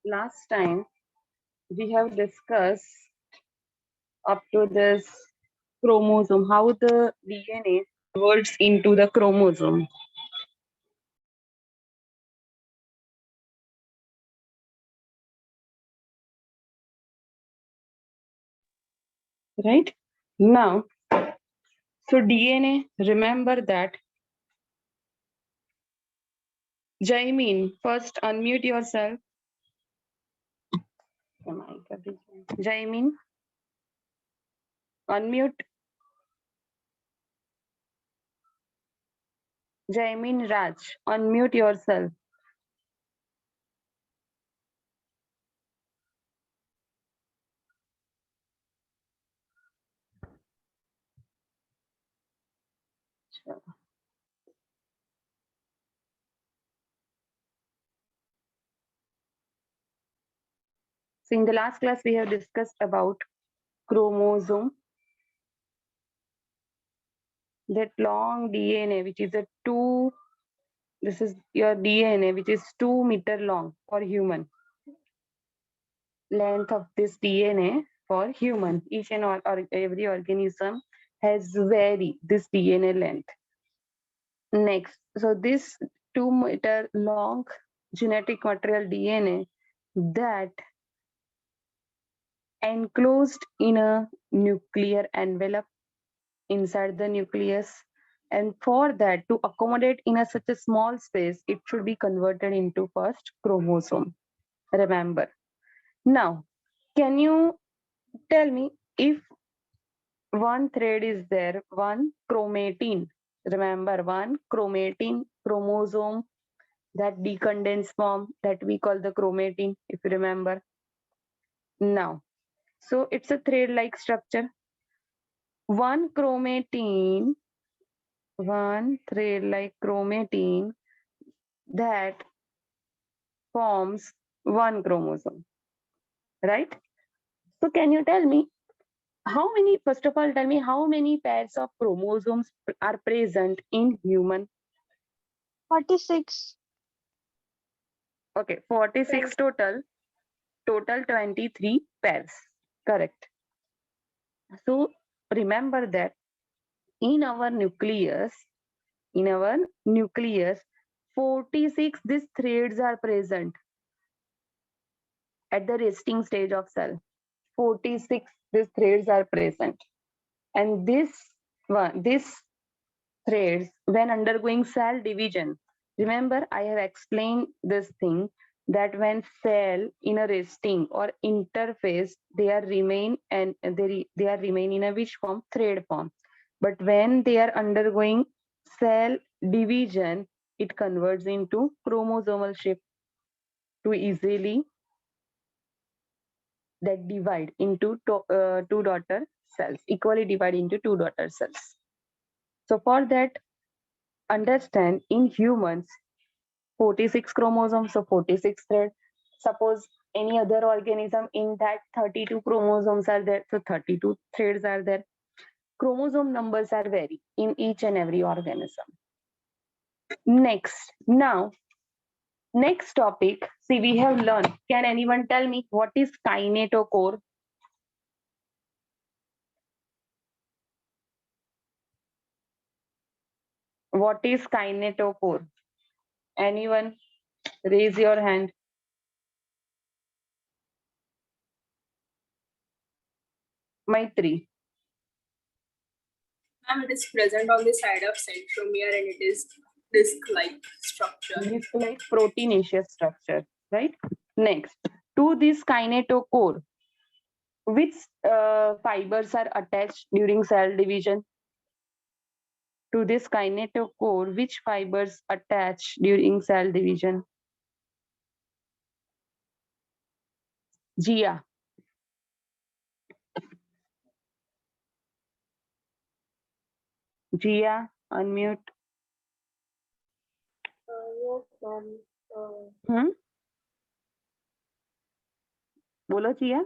last time we have discussed up to this chromosome, how the DNA converts into the chromosome. Right? Now, so DNA, remember that. Jaimin, first unmute yourself. Jaimin, unmute. Jaimin Raj, unmute yourself. So in the last class, we have discussed about chromosome, that long DNA, which is a this is your DNA, which is 2 meter long for human. Length of this DNA for human. Each and every organism has vary this DNA length. Next, so this 2 meter long genetic material DNA that enclosed in a nuclear envelope inside the nucleus, and for that to accommodate in such a small space, it should be converted into first chromosome. Remember. Now, can you tell me, if one thread is there, one chromatin, remember, one chromatin chromosome, that decondensed form that we call the chromatin, if you remember. Now, so it's a thread like structure. One chromatin, one thread like chromatin that forms one chromosome, right? So can you tell me how many, first of all, tell me how many pairs of chromosomes are present in human? 46. Okay, 46 total, 23 pairs. Correct. So remember that in our nucleus, 46 these threads are present at the resting stage of cell. 46 these threads are present. And this threads, when undergoing cell division, remember I have explained this thing, that when cell in a resting or interphase, they are remain and they are remain in a which form? Thread form. But when they are undergoing cell division, it converts into chromosomal shape to easily that divide into two daughter cells, equally divide into two daughter cells. So for that, understand, in humans 46 chromosomes, so 46 thread. Suppose any other organism, in that 32 chromosomes are there, so 32 threads are there. Chromosome numbers are vary in each and every organism. Next, now, next topic, see, we have learned. Can anyone tell me what is kinetochore? What is kinetochore? Anyone? Raise your hand. Maitri. Ma'am, it is present on the side of centromere and it is disc-like structure. Disc-like proteinaceous structure, right? Next, to this kinetochore, which fibers are attached during cell division? To this kinetochore, which fibers attach during cell division? Gia. Gia, unmute. Yes, ma'am. बोलो Gia.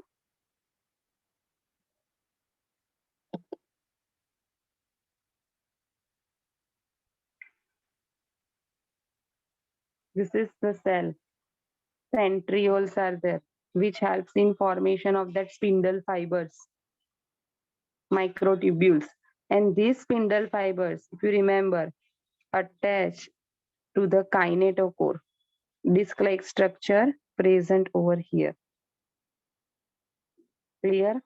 This is the cell, centrioles are there, which helps in formation of that spindle fibers, microtubules. And these spindle fibers, if you remember, attach to the kinetochore, disc-like structure present over here. Clear?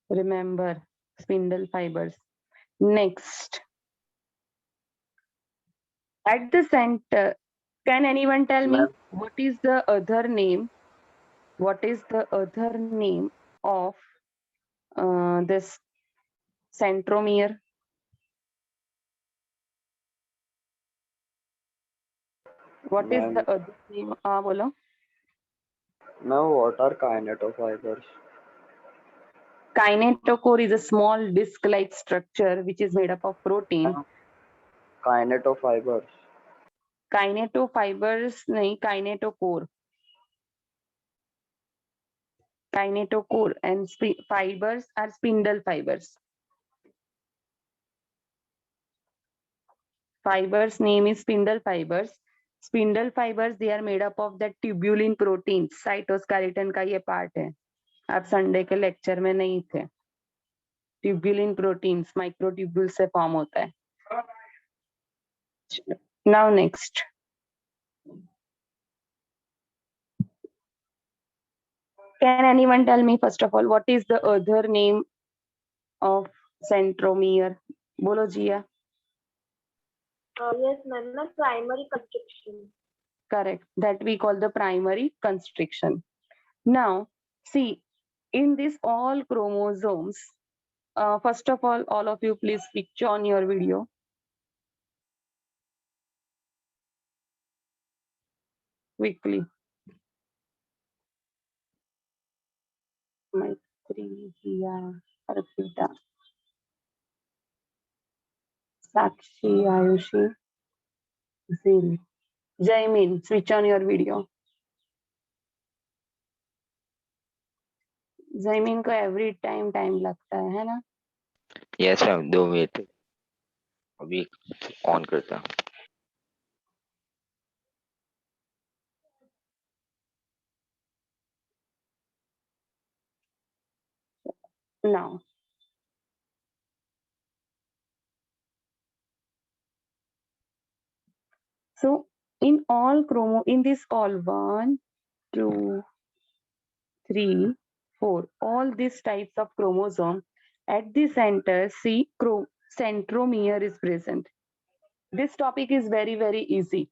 Remember, spindle fibers. Next, at the center, can anyone tell me Ma'am, what is the other name? What is the other name of this centromere? What is the ma'am, other name? Bolo. ma'am, what are kinetofibers? Kinetochore is a small disc-like structure which is made up of protein. Ma'am, kinetofibers. Kinetofibers nahi, kinetochore. Kinetochore and fibers are spindle fibers. Fibers name is spindle fibers. Spindle fibers, they are made up of that tubulin protein. Cytoskeleton का ये part है. आप Sunday के lecture में नहीं थे. Tubulin proteins microtubule से form होता है. Now next. Can anyone tell me first of all what is the other name of centromere? बोलो जिया. Yes, ma'am, the primary constriction. Correct. That we call the primary constriction. Now, see, in this all chromosomes, first of all of you please switch on your video. Quickly. Maitri, Jia, Arpita, Sakshi, Ayushi, Zil. Jaimin, switch on your video. Jaimin को every time लगता है ना? Yes ma'am 2 minute अभी on करता. Now. So in this all 1, 2, 3, 4, all these types of chromosome, at the center, see, centromere is present. This topic is very, very easy.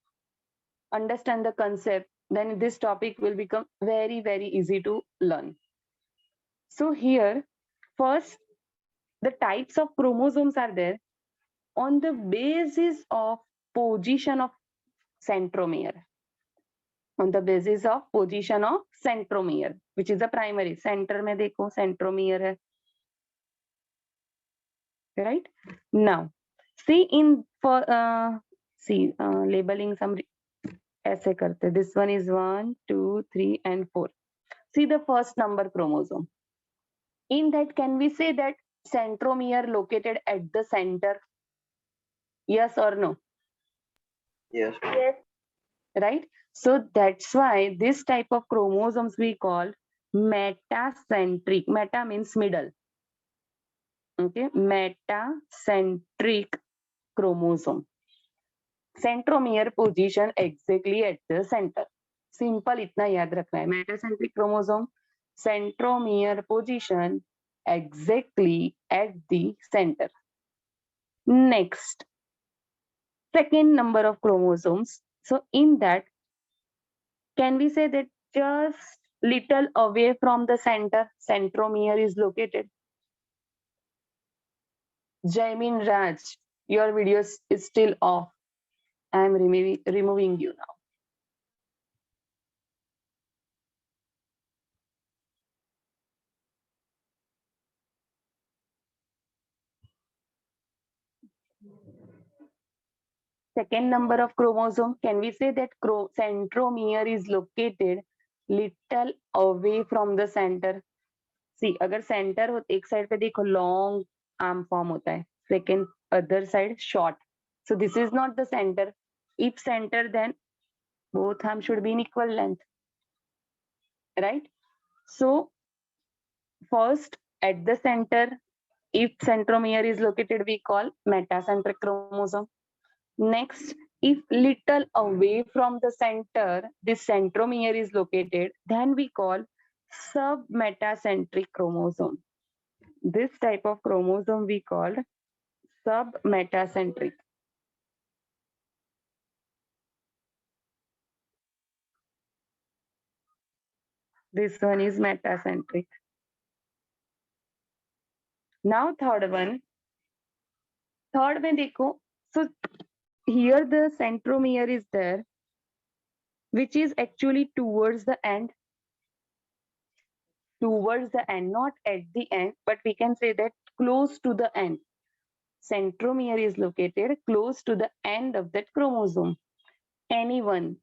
Understand the concept, then this topic will become very, very easy to learn. So here, first, the types of chromosomes are there on the basis of position of centromere. On the basis of position of centromere, which is the primary. Center में देखो centromere है. Right? Now, see labeling some ऐसे करते. This one is 1, 2, 3, and 4. See the first number chromosome. In that, can we say that centromere located at the center? Yes or no? Yes. Yes. Right? So that's why this type of chromosomes we call metacentric. Meta means middle. Okay, metacentric chromosome. Centromere position exactly at the center. Simple इतना याद रखना है. Metacentric chromosome, centromere position exactly at the center. Next, second number of chromosomes. So in that, can we say that just little away from the center, centromere is located? Jaimin Raj, your video is still off. I am removing you now. Second number of chromosome, can we say that centromere is located little away from the center? See, अगर center हो एक side पे देखो long arm form होता है, second other side short. So this is not the center. If center, then both arms should be in equal length. right? So first at the center, if centromere is located, we call metacentric chromosome. Next, if little away from the center, this centromere is located, then we call submetacentric chromosome. This type of chromosome we called submetacentric. This one is metacentric. Now third one देखो, so here the centromere is there, which is actually towards the end, not at the end, but we can say that close to the end. Centromere is located close to the end of that chromosome, any one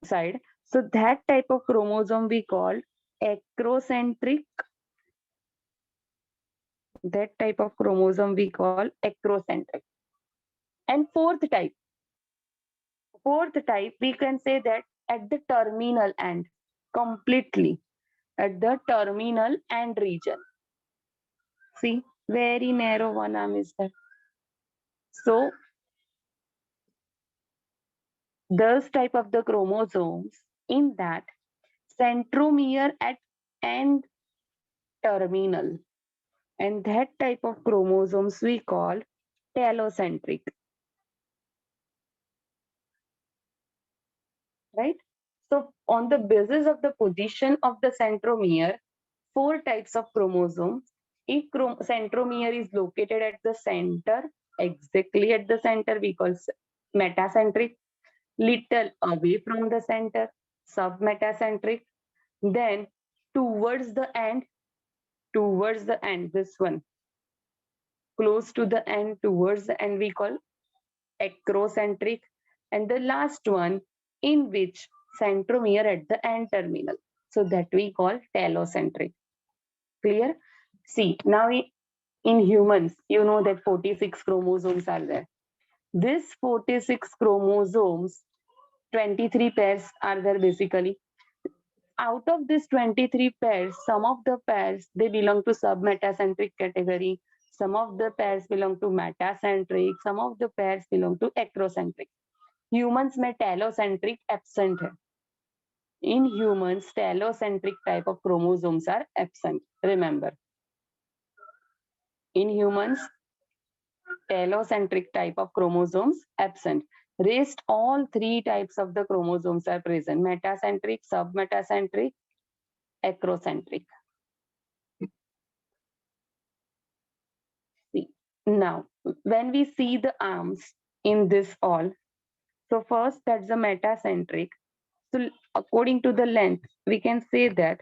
side. So that type of chromosome we call acrocentric. That type of chromosome we call acrocentric. And fourth type we can say that at the terminal end, completely at the terminal end region. See, very narrow one arm is there. So those type of the chromosomes in that centromere at end terminal, and that type of chromosomes we call telocentric, right? So on the basis of the position of the centromere, four types of chromosomes. If centromere is located at the center, exactly at the center, we call metacentric. Little away from the center, submetacentric. Then towards the end, this one, close to the end, towards the end, we call acrocentric. And the last one, in which centromere at the end terminal, so that we call telocentric. Clear? See, now in humans, you know that 46 chromosomes are there. This 46 chromosomes, 23 pairs are there basically. Out of these 23 pairs, some of the pairs, they belong to submetacentric category. Some of the pairs belong to metacentric. Some of the pairs belong to acrocentric. Humans में telocentric absent है. In humans, telocentric type of chromosomes are absent. Remember. In humans, telocentric type of chromosomes absent. Rest all three types of the chromosomes are present: metacentric, submetacentric, acrocentric. See, now when we see the arms in this all, so first that's the metacentric. So according to the length, we can say that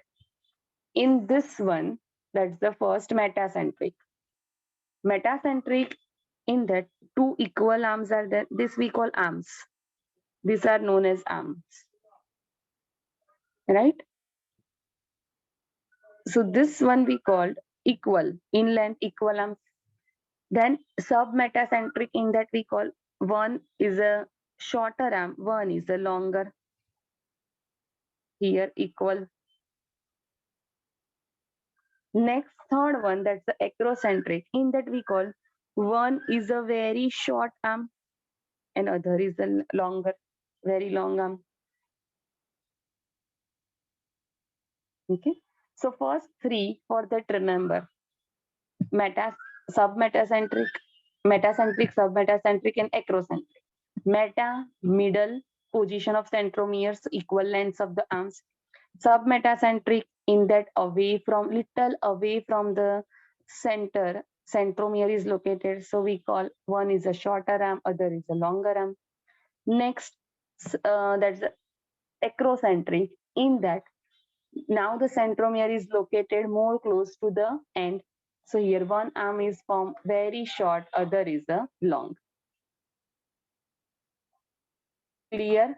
in this one, that's the first metacentric. Metacentric, in that two equal arms are there. This we call arms. These are known as arms. Right? So this one we called equal, in length equal arms. Then submetacentric, in that we call one is a shorter arm, one is a longer. Here equal. Next, third one, that's the acrocentric. In that we call one is a very short arm and other is a longer, very long arm. Okay. So first three for that remember. Submetacentric, metacentric, submetacentric, and acrocentric. Meta, middle, position of centromeres, equal lengths of the arms. Submetacentric, in that little away from the center, centromere is located. So we call one is a shorter arm, other is a longer arm. Next, that's acrocentric, in that now the centromere is located more close to the end. So here one arm is from very short, other is a long. Clear?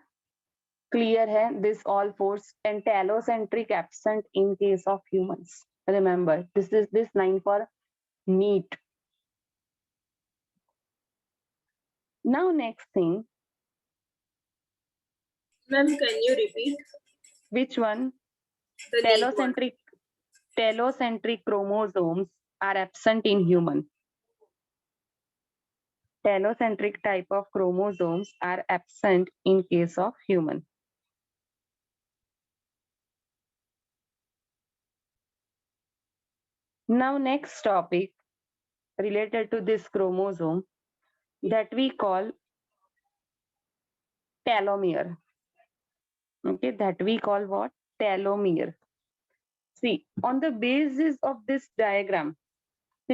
Clear hai? This all fours, and telocentric absent in case of humans. Remember, this is this 9 for NEET. Now next thing. Ma'am, can you repeat? Which one? The named one. Telocentric chromosomes are absent in human. Telocentric type of chromosomes are absent in case of human. Now next topic related to this chromosome that we call telomere. Okay, that we call what? Telomere. See, on the basis of this diagram,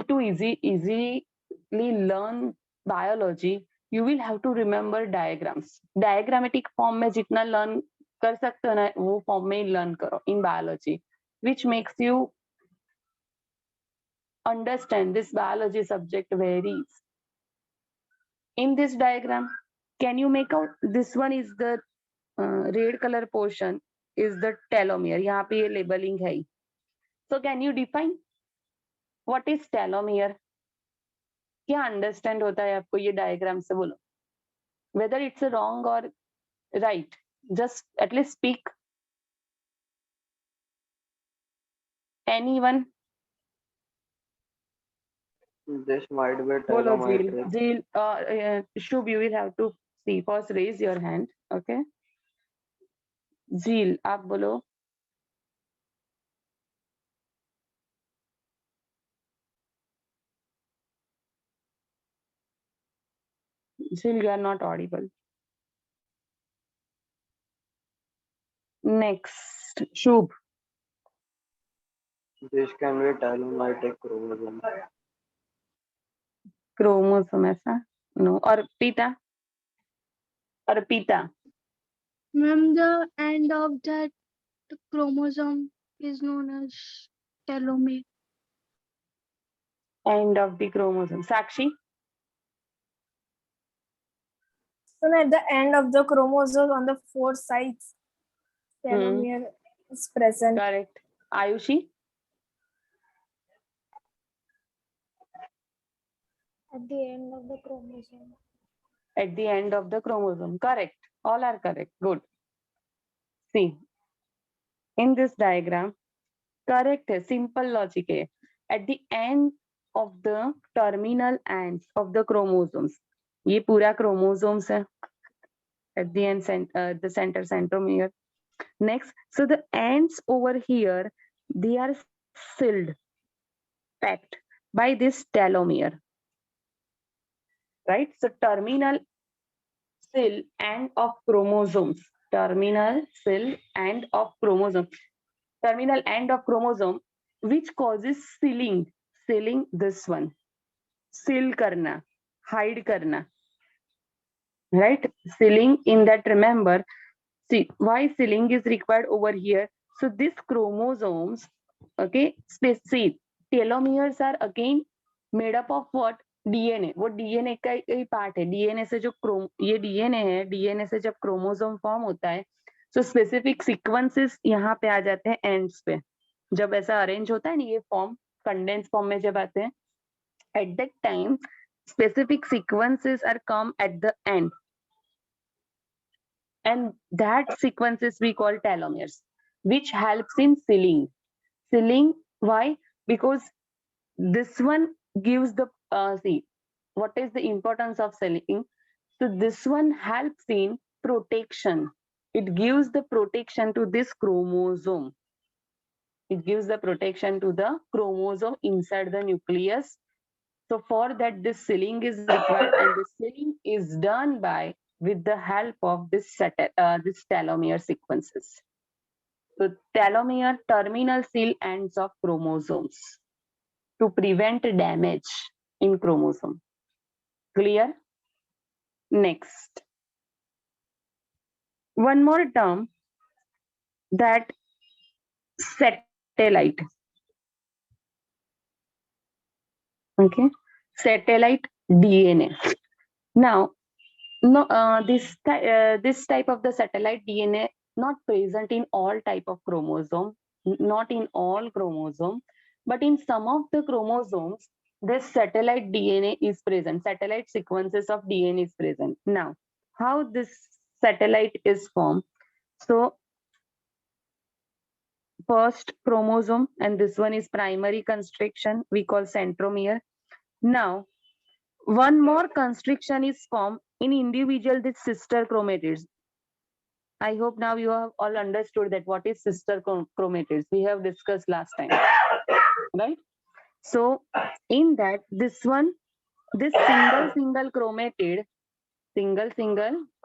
to easily learn biology, you will have to remember diagrams. Diagrammatic form में जितना learn कर सकते हो ना, वो form में learn करो in biology, which makes you understand this biology subject very easy. In this diagram, can you make out this one is the red color portion is the telomere. यहाँ पे ये labeling है. So can you define what is telomere? क्या understand होता है आपको ये diagram से? बोलो, whether it's a wrong or right, just at least speak. Anyone? This might be Bolo Zeel. telometric. Zeel, Shubh, you will have to see. First raise your hand. Okay. Zeel, आप बोलो. Zeel, you are not audible. Next, Shubh. This can be telometric chromosome. Chromosome ऐसा? No. Arpita? Arpita. Ma'am, the end of that chromosome is known as telomere. End of the chromosome. Sakshi? So at the end of the chromosome on the four sides, telomere is present. Correct. Ayushi? At the end of the chromosome. At the end of the chromosome. Correct. All are correct. Good. See, in this diagram, correct है, simple logic है. At the end of the terminal ends of the chromosomes, ये पूरा chromosomes है. At the end, the center centromere. Next, so the ends over here, they are sealed, packed by this telomere. Right? So terminal cell end of chromosomes. Terminal cell end of chromosome. Terminal end of chromosome, which causes sealing. Sealing this one. Seal karna. Hide karna. Right? Sealing in that, remember. See, why sealing is required over here? So these chromosomes, okay, see, telomeres are again made up of what? DNA. वो DNA का ही part है. DNA से जो ये DNA है, DNA से जब chromosome form होता है, so specific sequences यहाँ पे आ जाते हैं ends पे. जब ऐसा अरेंज होता है ना, ये फॉर्म कंडेंस फॉर्म में जब आते हैं, at that time specific sequences are come at the end, and that sequences we call telomeres, which helps in sealing. Sealing, why? Because this one gives the see, what is the importance of sealing? So this one helps in protection. It gives the protection to this chromosome. It gives the protection to the chromosome inside the nucleus. So for that, this sealing is required, and the sealing is done by with the help of this telomere sequences. So telomere, terminal seal ends of chromosomes to prevent damage in chromosome. Clear? Next. One more term, that satellite. Okay, satellite DNA. Now, no, this type of the satellite DNA not present in all type of chromosome, not in all chromosome, but in some of the chromosomes, this satellite DNA is present. Satellite sequences of DNA is present. Now, how this satellite is formed? So, first chromosome, and this one is primary constriction, we call centromere. Now, one more constriction is formed in individual with sister chromatids. I hope now you have all understood that what is sister chromatids. We have discussed last time, right? So in that, this single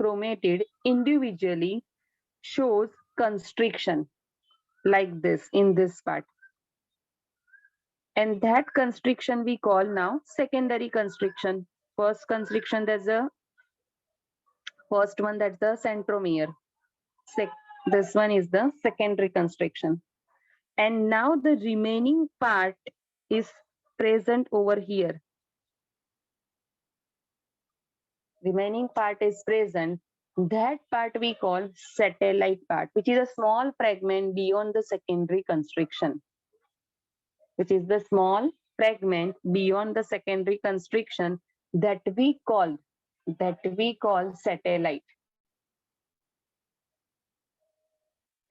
chromatid individually shows constriction like this in this part. And that constriction we call now secondary constriction. First constriction, there's a first one, that's the centromere. This one is the secondary constriction. And now the remaining part is present over here. Remaining part is present. That part we call satellite part, which is a small fragment beyond the secondary constriction. Which is the small fragment beyond the secondary constriction that we call satellite.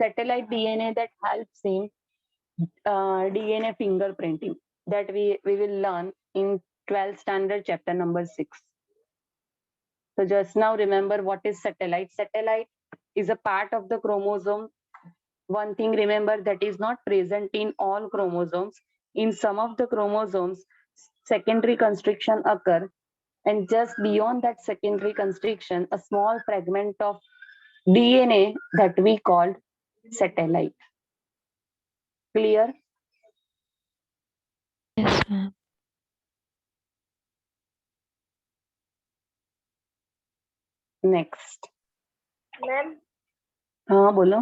Satellite DNA that helps in DNA fingerprinting that we will learn in 12th standard chapter number 6. So just now remember what is satellite. Satellite is a part of the chromosome. One thing remember, that is not present in all chromosomes. In some of the chromosomes, secondary constriction occur, and just beyond that secondary constriction, a small fragment of DNA that we called satellite. Clear? Yes, ma'am. Next. Ma'am हाँ बोलो.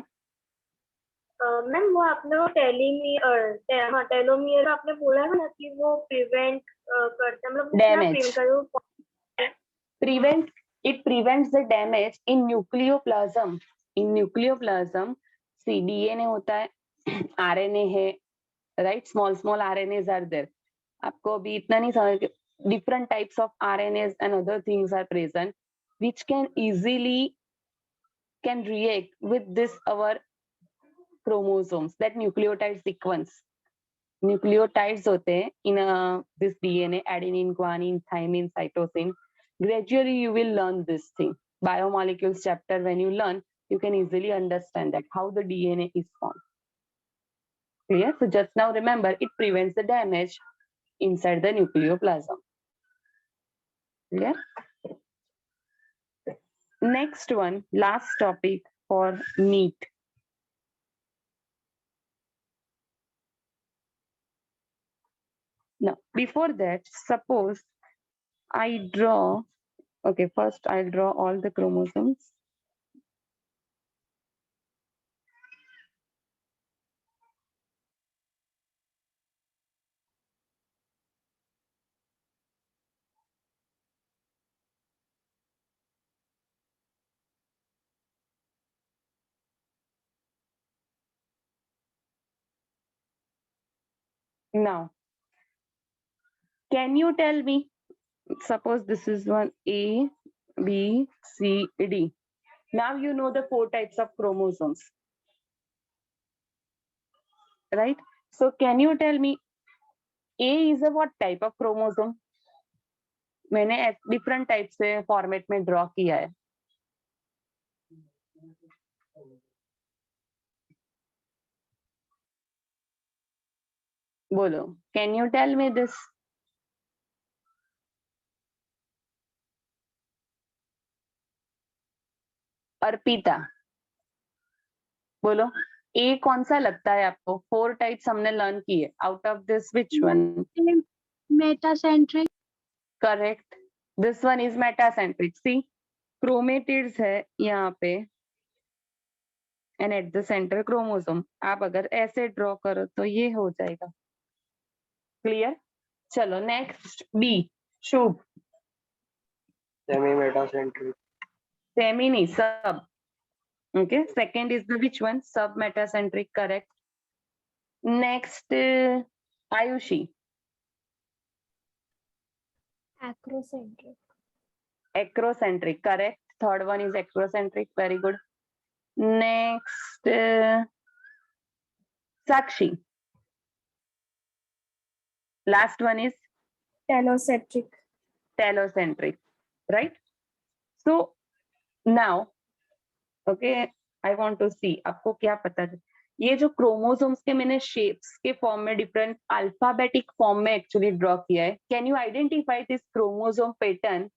Ma'am वो आपने वो telomere आपने बोला है ना कि वो प्रिवेंट करता है, मतलब वो क्या Damage. prevent कर It prevents the damage in nucleoplasm. In nucleoplasm, see, DNA होता है, RNA है, right? Small RNAs are there. आपको अभी इतना नहीं समझ, different types of RNAs and other things are present, which can easily react with this our chromosomes, that nucleotide sequence. Nucleotides होते हैं in this DNA, adenine, guanine, thymine, cytosine. Gradually you will learn this thing. Biomolecules chapter, when you learn, you can easily understand that how the DNA is formed. Clear? So just now remember, it prevents the damage inside the nucleoplasm. Clear? Next one, last topic for NEET. Now, before that, suppose I draw, okay, first I'll draw all the chromosomes. Now, can you tell me, suppose this is one A, B, C, D. Now you know the 4 types of chromosomes, right? So can you tell me A is a what type of chromosome? मैंने different types से format में draw किया है. बोलो, can you tell me this? Arpita, बोलो, ए कौन सा लगता है आपको? 4 टाइप्स हमने लर्न किए. Out of this which one? Metacentric. Correct. This one is metacentric. See, chromatids है यहाँ पे and at the centre chromosome. आप अगर ऐसे ड्रॉ करो तो ये हो जाएगा. क्लियर? चलो नेक्स्ट बी. शुभ. Semi metacentric. सेमी नहीं, सब. Okay, second is the which one? Sub metacentric, correct. Next, Ayushi. acrocentric. Acrocentric, correct. Third one is acrocentric, very good. Next, Sakshi. Last one is Telocentric. telocentric, right? So now, okay, I want to see आपको क्या पता है ये जो chromosomes के मैंने shapes के form में डिफरेंट अल्फाबेटिक फॉर्म में एक्चुअली ड्रॉ किया है. Can you identify this chromosome pattern?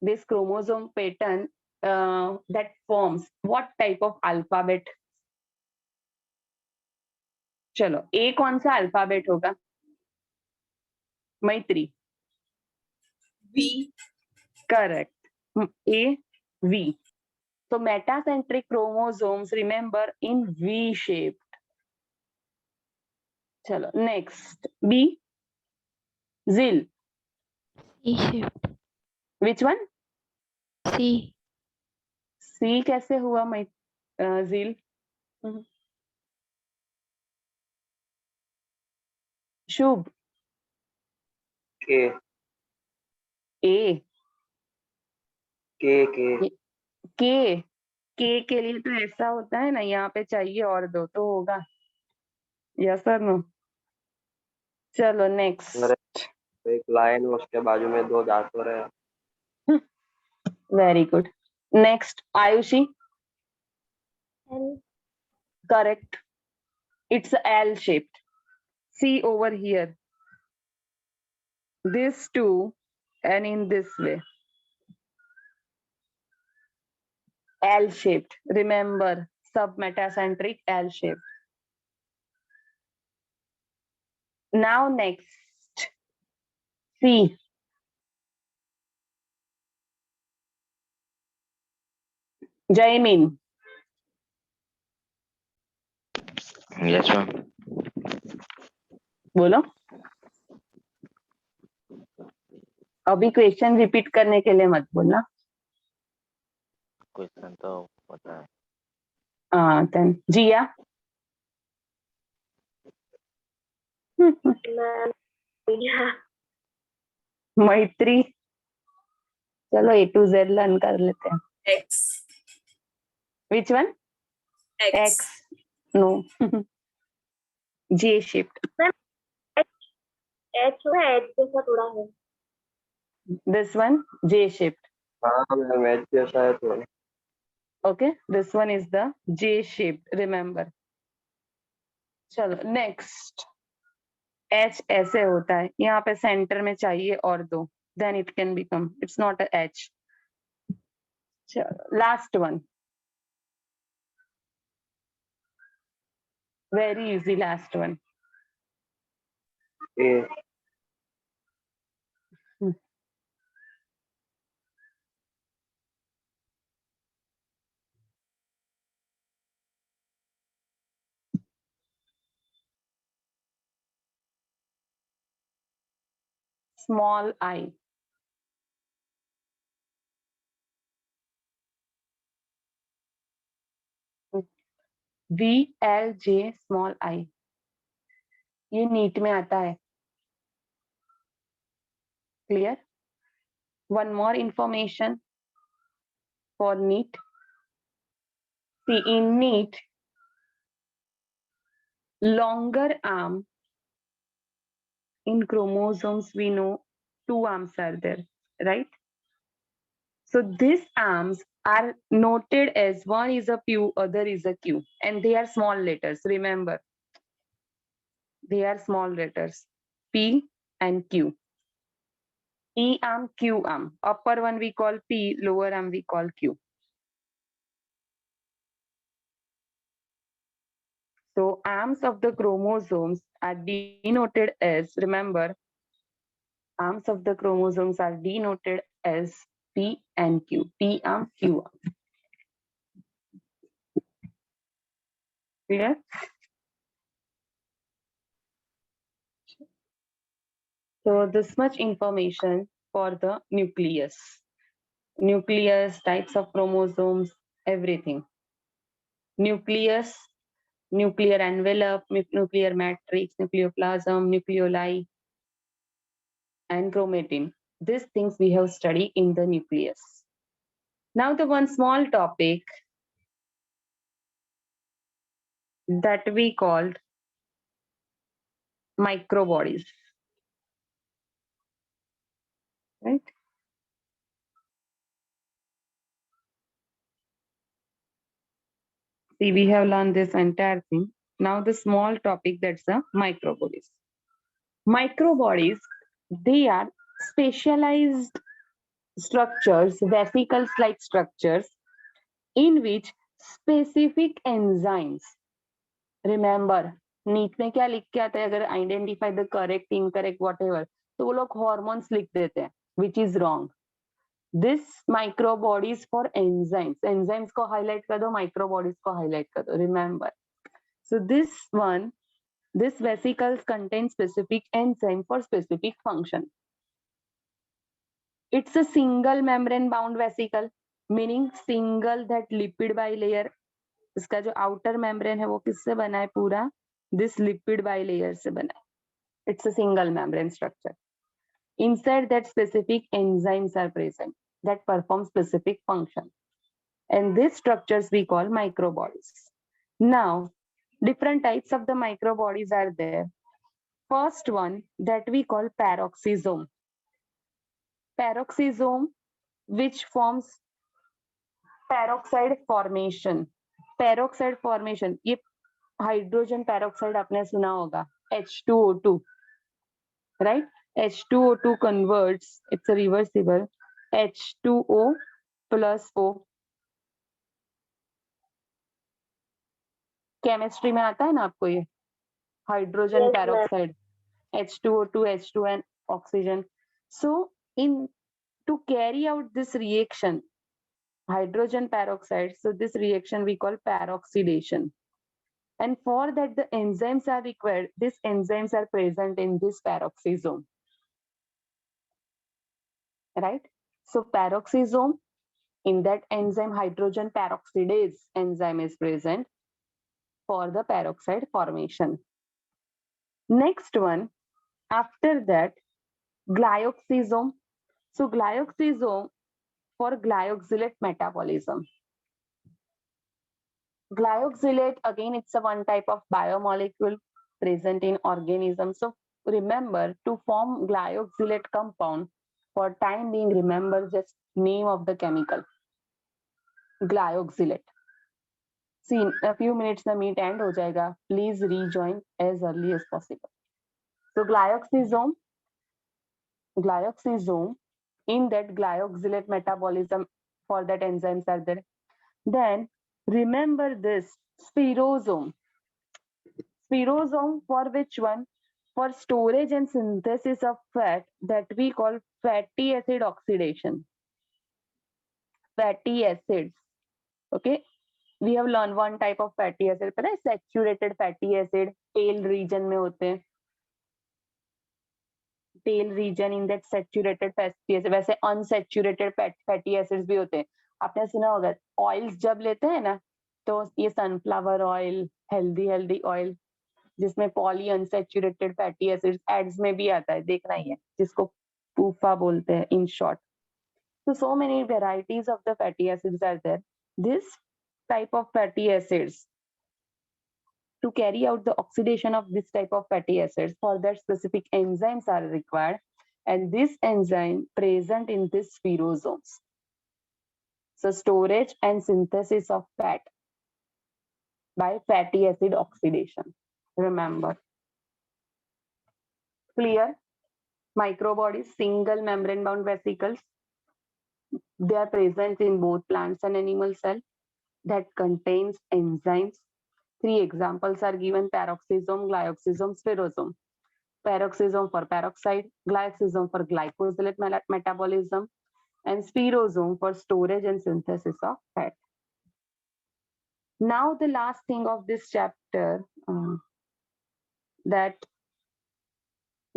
This chromosome pattern that forms what type of alphabet? चलो ए कौन सा अल्फाबेट होगा? मैत्री. V. Correct. A, V. So metacentric chromosomes, remember, in V shaped. चलो next. B, ZIL. C shift. Which one? C. C कैसे हुआ ZIL? Shubh. K. A. K. K के लिए तो ऐसा होता है ना, यहाँ पे चाहिए और दो तो होगा. Yes sir no. चलो नेक्स्ट. एक लाइन उसके बाजू में दो दांत हो रहे हैं. Very good. Next Ayushi. L. Correct. It's L shaped. See over here. This two and in this way. L shaped. Remember, submetacentric L shaped. Now next. C. Jaimin. Yes, ma'am. बोलो. अभी क्वेश्चन रिपीट करने के लिए मत बोलना. Question तो पता है. हाँ then जिया. Ma'am. Yeah. मैत्री. चलो A to Z लर्न कर लेते हैं. X. Which one? X. No. J shaped. H है H जैसा थोड़ा है. This one J shaped. हाँ मैम एच जैसा है तो. Okay, this one is the J shaped. Remember. चलो next. H ऐसे होता है. यहाँ पे सेंटर में चाहिए और दो. Then it can become. It's not a H. चलो last one. Very easy last one. A. Small I. VLJ small I. ये नीट में आता है. Clear? One more information for NEET. See, in NEET, longer arm in chromosomes, we know 2 arms are there, right? So these arms are noted as one is a P, other is a Q, and they are small letters. Remember, they are small letters P and Q. E arm, Q arm. Upper one we call P, lower arm we call Q. So arms of the chromosomes are denoted as, remember, arms of the chromosomes are denoted as P and Q. P arm, Q arm. Clear? So this much information for the nucleus. Nucleus, types of chromosomes, everything. Nucleus, nuclear envelope, nuclear matrix, nucleoplasm, nucleoli, and chromatin. These things we have studied in the nucleus. Now the one small topic. that we called microbodies, right? See, we have learned this entire thing. Now the small topic, that's the microbodies. Microbodies, they are specialized structures, vesicles-like structures in which specific enzymes, remember, NEET में क्या लिख के आता है, अगर identify the correct incorrect whatever, तो वो लोग हॉर्मोन्स लिख देते हैं, which is wrong. This microbodies for enzymes, enzymes को हाईलाइट कर दो, माइक्रोबॉडीज को हाईलाइट कर दो, remember. So this one, this vesicles contain specific enzyme for specific function. It's a single membrane bound vesicle, meaning single that lipid bilayer. इसका जो outer membrane है वो किससे बना है पूरा? This lipid bilayer से बना है. It's a single membrane structure. Inside that specific enzymes are present that perform specific function. And these structures we call microbodies. Now, different types of the microbodies are there. First one that we call peroxisome. Peroxisome, which forms peroxide formation. Peroxide formation, ये hydrogen peroxide आपने सुना होगा, H2O2, right? H2O2 converts, it's a reversible, H2O plus O. Chemistry में आता है ना आपको ये hydrogen Yes, peroxide, H2O2, H2 and oxygen. So in to carry out this reaction, hydrogen peroxide, so this reaction we call peroxidation. And for that the enzymes are required. These enzymes are present in this peroxisome. Right? So peroxisome, in that enzyme hydrogen peroxidase enzyme is present for the peroxide formation. Next one, after that, glyoxysome. So glyoxysome for glyoxylate metabolism. Glyoxylate, again, it's a one type of biomolecule present in organisms. So remember, to form glyoxylate compound, for time being, remember just name of the chemical, glyoxylate. See, in a few minutes the meet end हो जाएगा. Please rejoin as early as possible. So glyoxysome, in that glyoxylate metabolism, for that enzymes are there. Then remember this spirosome. Spirosome for which one? For storage and synthesis of fat, that we call fatty acid oxidation. Fatty acids. Okay. We have learned one type of fatty acid, पता है saturated fatty acid, tail region में होते हैं. Tail region, in that saturated fatty acid, वैसे unsaturated fatty acids भी होते हैं. आपने सुना होगा oils जब लेते हैं ना, तो ये sunflower oil, healthy oil, जिसमें poly unsaturated fatty acids ads में भी आता है, देखना ही है, जिसको PUFA बोलते हैं in short. So many varieties of the fatty acids are there. This type of fatty acids, to carry out the oxidation of this type of fatty acids, for that specific enzymes are required, and this enzyme present in this spirosomes. So storage and synthesis of fat by fatty acid oxidation. Remember. Clear? Microbodies, single membrane bound vesicles. They are present in both plants and animal cells that contains enzymes. 3 examples are given: peroxisome, glyoxysome, spirosome. Peroxisome for peroxide, glyoxysome for glycosylate metabolism, and spirosome for storage and synthesis of fat. Now the last thing of this chapter, that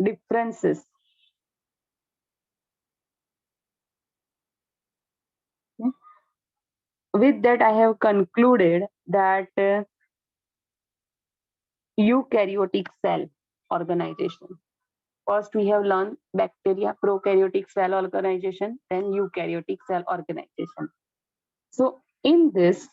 differences. With that, I have concluded that eukaryotic cell organization. First, we have learned bacteria, prokaryotic cell organization, then eukaryotic cell organization. So in this,